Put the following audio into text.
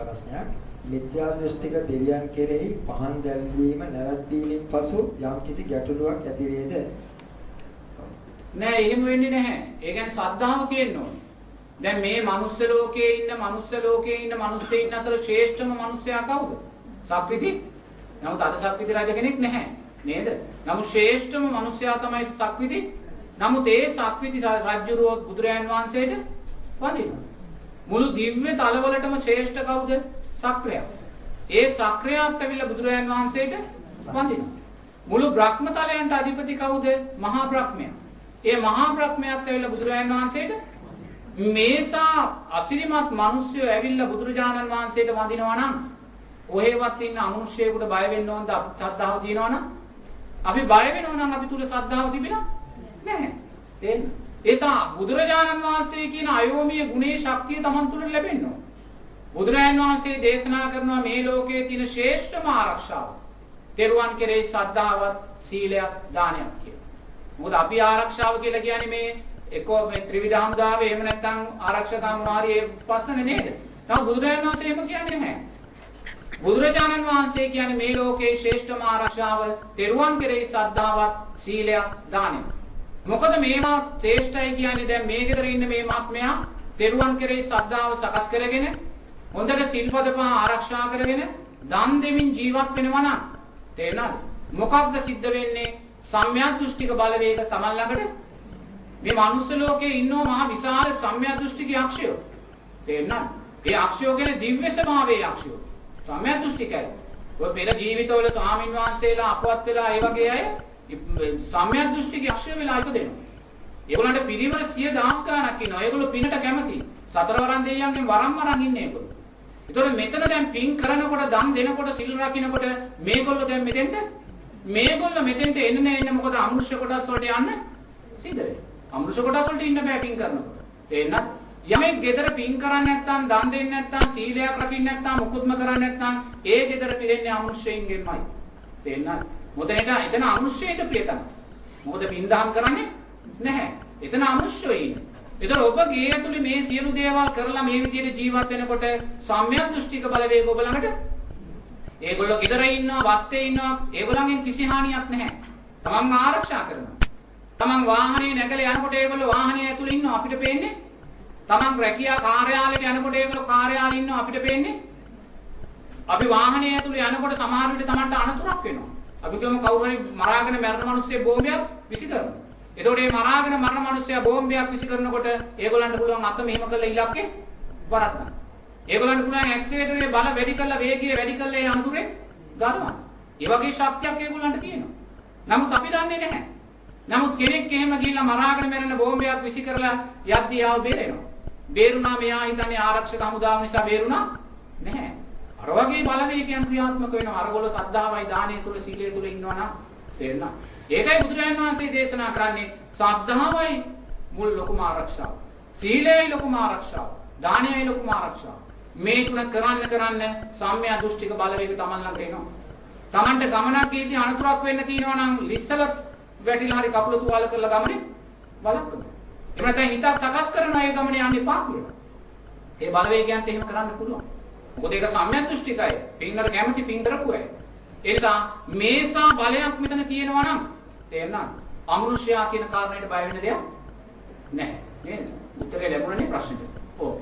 ප්‍රශ්නයක්. මිත්‍යා දෘෂ්ටික දෙවියන් කෙරෙහි පහන් දැල්වීම නැවැත්වීමෙන් පසු යම්කිසි ගැටලුවක් ඇති වේද? නෑ, එහෙම වෙන්නේ නැහැ. ඒ කියන්නේ ශ්‍රද්ධාව කියන්න ඕනේ. දැන් මේ මනුස්ස ලෝකයේ ඉන්න මිනිස්සෙයින් අතර ශ්‍රේෂ්ඨම මිනිසයා කවුද? සක්විති. නමුත් අද සක්විති රජ කෙනෙක් නැහැ. නේද? නමුත් ශ්‍රේෂ්ඨම මිනිසයා තමයි සක්විති. නමුත් ඒ සක්විති රජුරෝ බුදුරයන් වහන්සේට වඳිනවා. මුළු දිව්‍ය තලවලටම ශ්‍රේෂ්ඨ කවුද? සක්‍රයා. ඒ සක්‍රයාත් ඇවිල්ලා බුදුරයන් වහන්සේට වඳිනවා. මුළු බ්‍රහ්ම තලයන්ට අධිපති කවුද? මහා බ්‍රහ්මයා. ඒ මහා බ්‍රහ්මයාත් ඇවිල්ලා බුදුරයන් වහන්සේට මේසා අසිරිමත් මිනිස්සු ඇවිල්ලා බුදුරජාණන් වහන්සේට වඳිනවා නම් ඔහෙවත් ඉන්න අමනුෂ්‍යයෙකුට බය වෙන්න ඕනද? ශ්‍රද්ධාව තියනවා නම් අපි බය වෙනවා නම් අපි තුල ශ්‍රද්ධාව තිබෙලා නැහැ. තේන්න. ඒසා බුදුරජාණන් වහන්සේ කියන අයෝමීය ගුණේ ශක්තිය Taman තුල ලැබෙන්න ඕන. බුදුරජාණන් වහන්සේ දේශනා කරනවා මේ ලෝකයේ තියෙන ශ්‍රේෂ්ඨම ආරක්ෂාව තෙරුවන් කෙරෙහි ශ්‍රද්ධාවත්, සීලයක්, දානයක් කියලා. මොකද අපි ආරක්ෂාව කියලා කියන්නේ මේ එකෝ මේ ත්‍රිවිධ හමුදාවේ එහෙම නැත්නම් ආරක්ෂකම් මොනවාරි ඒ පස්සනේ නේද? නමුත් බුදුරජාණන් වහන්සේ එහෙම කියන්නේ නැහැ. බුදුරජාණන් වහන්සේ කියන්නේ මේ ලෝකයේ ශ්‍රේෂ්ඨම ආරක්ෂාව තෙරුවන් කෙරෙහි ශ්‍රද්ධාවත්, සීලයක්, දානයක්. මොකද මේවා ශ්‍රේෂ්ඨයි කියන්නේ දැන් මේ ගෙදර ඉන්න මේ මහත්මයා තෙරුවන් කෙරෙහි ශ්‍රද්ධාව සකස් කරගෙන හොඳට සිල්පද පහ ආරක්ෂා කරගෙන දන් දෙමින් ජීවත් වෙනවා නම් තේරෙනවද? මොකක්ද සිද්ධ වෙන්නේ? සම්‍යක් දෘෂ්ටික බලවේග Taman ළඟට මේ මනුස්ස ලෝකයේ ඉන්නෝ මහ විශාල සම්‍යක් දෘෂ්ටික යක්ෂයෝ. තේරෙනවද? ඒ යක්ෂයෝ කියන්නේ දිව්‍ය ස්වභාවයේ යක්ෂයෝ. සම්‍යක් දෘෂ්ටිකයි. ඔය පෙර ජීවිතවල ස්වාමින් වහන්සේලා අපවත් වෙලා ඒ වගේ අය සම්‍යක් දෘෂ්ටික යක්ෂයෝ වෙලා ඉපදෙනවා. ඒගොල්ලන්ට පිරිවර 100,000 ගණක් ඉන්නවා. ඒගොල්ලෝ පිනට කැමති. සතරවරන් දෙයියන්ගෙන් වරම් ඉන්නේ ඒගොල්ලෝ. ඒතකොට මෙතන දැන් පින් කරනකොට, දන් දෙනකොට, සිල් රකින්නකොට මේගොල්ලෝ දැන් මෙතෙන්ට එන්නේ නැහැ. මොකද අමනුෂ්‍ය කොටස් වලට යන්න සිද්ධ වෙනවා. අමනුෂ්‍ය කොටස් වලට ඉන්න බෑ පින් කරනකොට. තේරෙනවද? යමෙක් ගෙදර පින් කරන්නේ නැත්නම්, දන් දෙන්නේ නැත්නම්, සීලයක් රකින්නේ නැත්නම්, මුකුත්ම කරන්නේ නැත්නම් ඒ ගෙදර පිරෙන්නේ අමනුෂ්‍යයින්ගෙන්මයි. තේරෙනවද? මොකද එතන අමනුෂ්‍යයට ප්‍රිය තමයි. මොකද පින් දහම් කරන්නේ නැහැ. එතන අමනුෂ්‍යයෝ ඉන්නේ. ඒතර ඔබගේ ඇතුලේ මේ සියලු දේවල් කරලා මේ විදිහට ජීවත් වෙනකොට සම්‍යක් දෘෂ්ටික බලවේග ඔබ ළඟට ඒගොල්ලෝ ගෙදර ඉන්නවා, වත්තේ ඉන්නවා, ඒගොල්ලන්ගෙන් කිසි හානියක් නැහැ. තමන් ආරක්ෂා කරනවා. තමන් වාහනේ නැගලා යනකොට ඒගොල්ලෝ වාහනේ ඇතුලේ ඉන්නවා අපිට පේන්නේ. තමන් රැකියා කාර්යාලයට යනකොට ඒගොල්ලෝ කාර්යාලේ ඉන්නවා අපිට පේන්නේ. අපි වාහනේ ඇතුලේ යනකොට සමහර විට තමන්ට අනතුරක් වෙනවා. අපි කියමු කවුරු හරි මරාගෙන මැරෙන මිනිස්සෙක් බෝම්බයක් විසි කරනවා. එතකොට මේ මරාගෙන මරණ මිනිස්සයා බෝම්බයක් විසි කරනකොට ඒගොල්ලන්ට පුළුවන් අත මෙහෙම කරලා ඉලක්කේ වරද්දන්න. ඒගොල්ලන්ට පුළුවන් ඇක්සිලරේටරේ බල වැඩි කරලා වේගය වැඩි කරලා ඒ අනතුරේ ගලවන්න. ඒ වගේ ශක්තියක් ඒගොල්ලන්ට තියෙනවා. නමුත් අපි දන්නේ නැහැ. නමුත් කෙනෙක් එහෙම ගිහිල්ලා මරාගෙන මැරෙන බෝම්බයක් විසි කරලා යද්දී ආව බේරෙනවා. බේරුණා මෙයා හිතන්නේ ආරක්ෂක හමුදාව නිසා බේරුණා නැහැ. අර වගේ බලවේගයන් ක්‍රියාත්මක වෙනවා. අරගොල්ලෝ සද්ධාවයි දානයේ තුල සීලයේ තුල ඉන්නවා නම් තේරෙනවා. ඒකයි බුදුරජාණන් වහන්සේ දේශනා කරන්නේ සද්ධාවයි මුල් ලොකුම ආරක්ෂාව. සීලයයි ලොකුම ආරක්ෂාව. දානයයි ලොකුම ආරක්ෂාව. මේ තුන කරන්න සම්‍යක් දෘෂ්ටික බලවේග Taman ළඟට එනවා. Tamanට ගමනක් ගියදී අනතුරක් වෙන්න තියෙනවා නම් ලිස්සල වැටිලා හරි කකුල තුවාල කරලා ගමනේ බලන්න. එහෙම නැත්නම් හිතක් සකස් කරනවා ඒ ගමනේ යන්න එපා කියලා. ඒ බලවේගයන්ට එහෙම කරන්න පුළුවන්. මොකද ඒක සම්‍යක් දෘෂ්ටිකයි. පින්වල කැමති පින් කරපු අය. ඒ නිසා මේසා බලයක් මෙතන තියෙනවා නම් තේරෙනවද? අමනුෂ්‍යයා කියන කාරණේට බය වෙන්න දෙයක් නැහැ. නේද? උත්තරේ ලැබුණනේ ප්‍රශ්නෙට. ඔව්.